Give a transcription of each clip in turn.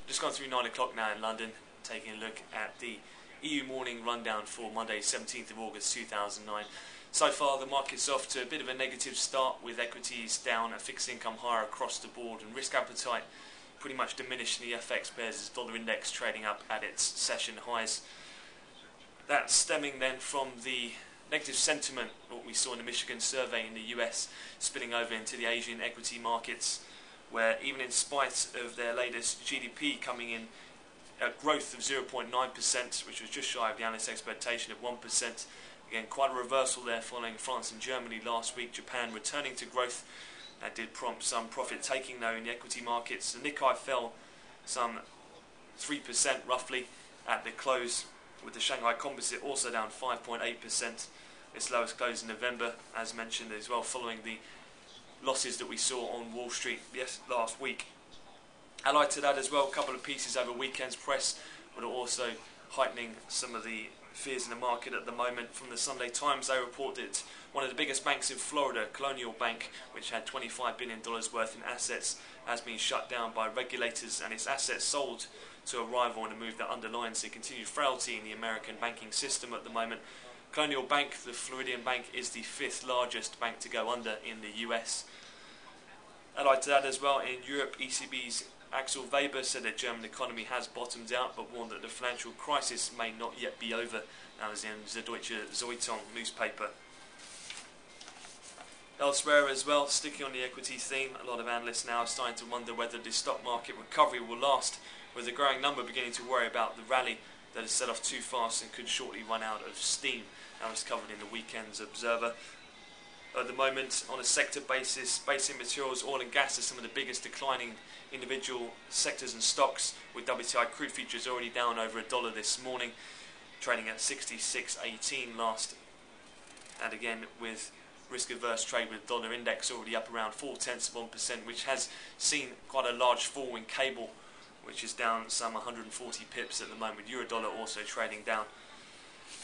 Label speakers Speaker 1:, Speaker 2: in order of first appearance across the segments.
Speaker 1: Just gone through 9 o'clock now in London, taking a look at the EU morning rundown for Monday 17th of August 2009. So far the market's off to a bit of a negative start, with equities down and fixed income higher across the board, and risk appetite pretty much diminished in the FX pairs as dollar index trading up at its session highs. That's stemming then from the negative sentiment what we saw in the Michigan survey in the US spilling over into the Asian equity markets, where even in spite of their latest GDP coming in at growth of 0.9%, which was just shy of the analyst expectation of 1%, again quite a reversal there following France and Germany last week. Japan returning to growth. That did prompt some profit taking though in the equity markets. The Nikkei fell some 3% roughly at the close, with the Shanghai Composite also down 5.8%, its lowest close in November, as mentioned as well, following the losses that we saw on Wall Street last week. Allied to that as well, a couple of pieces over weekend's press, but are also heightening some of the fears in the market at the moment. From the Sunday Times, they report that one of the biggest banks in Florida, Colonial Bank, which had $25 billion worth in assets, has been shut down by regulators and its assets sold to a rival in a move that underlines the continued frailty in the American banking system at the moment. Colonial Bank, the Floridian bank, is the 5th largest bank to go under in the US. Allied to that as well, in Europe, ECB's Axel Weber said that German economy has bottomed out, but warned that the financial crisis may not yet be over. That was in the Deutsche Zeitung newspaper. Elsewhere as well, sticking on the equity theme, a lot of analysts now are starting to wonder whether the stock market recovery will last, with a growing number beginning to worry about the rally that has set off too fast and could shortly run out of steam. That was covered in the weekend's Observer. At the moment, on a sector basis, basic materials, oil and gas are some of the biggest declining individual sectors and stocks, with WTI crude futures already down over $1 this morning, trading at 66.18 last. And again, with risk-averse trade, with dollar index already up around 0.4%, which has seen quite a large fall in cable, which is down some 140 pips at the moment. Euro-dollar also trading down.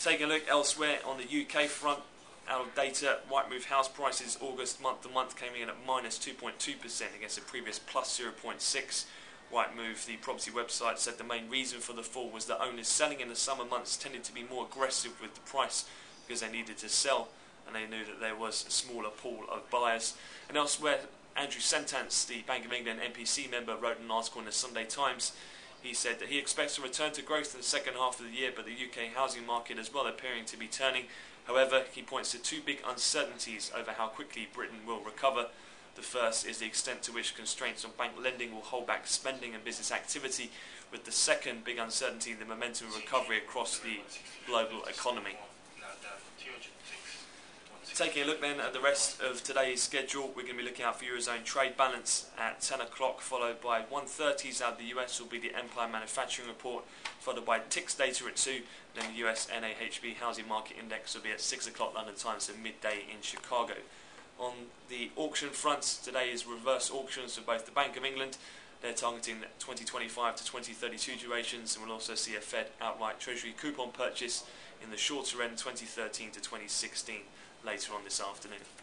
Speaker 1: Taking a look elsewhere on the UK front, out of data, Rightmove house prices August month-to-month came in at minus 2.2% against a previous plus 0.6%. Rightmove, the property website, said the main reason for the fall was that owners selling in the summer months tended to be more aggressive with the price because they needed to sell, and they knew that there was a smaller pool of buyers. And elsewhere, Andrew Sentance, the Bank of England NPC member, wrote an article in the Sunday Times. He said that he expects a return to growth in the second half of the year, but the UK housing market as well appearing to be turning. However, he points to two big uncertainties over how quickly Britain will recover. The first is the extent to which constraints on bank lending will hold back spending and business activity, with the second big uncertainty the momentum of recovery across the global economy. Taking a look then at the rest of today's schedule, we're going to be looking out for Eurozone trade balance at 10 o'clock, followed by 1:30s out of the US will be the Empire Manufacturing Report, followed by TICS data at 2, then the US NAHB Housing Market Index will be at 6 o'clock London time, so midday in Chicago. On the auction front, today is reverse auctions for both the Bank of England. They're targeting 2025 to 2032 durations, and we'll also see a Fed outright Treasury coupon purchase in the shorter end 2013 to 2016 later on this afternoon.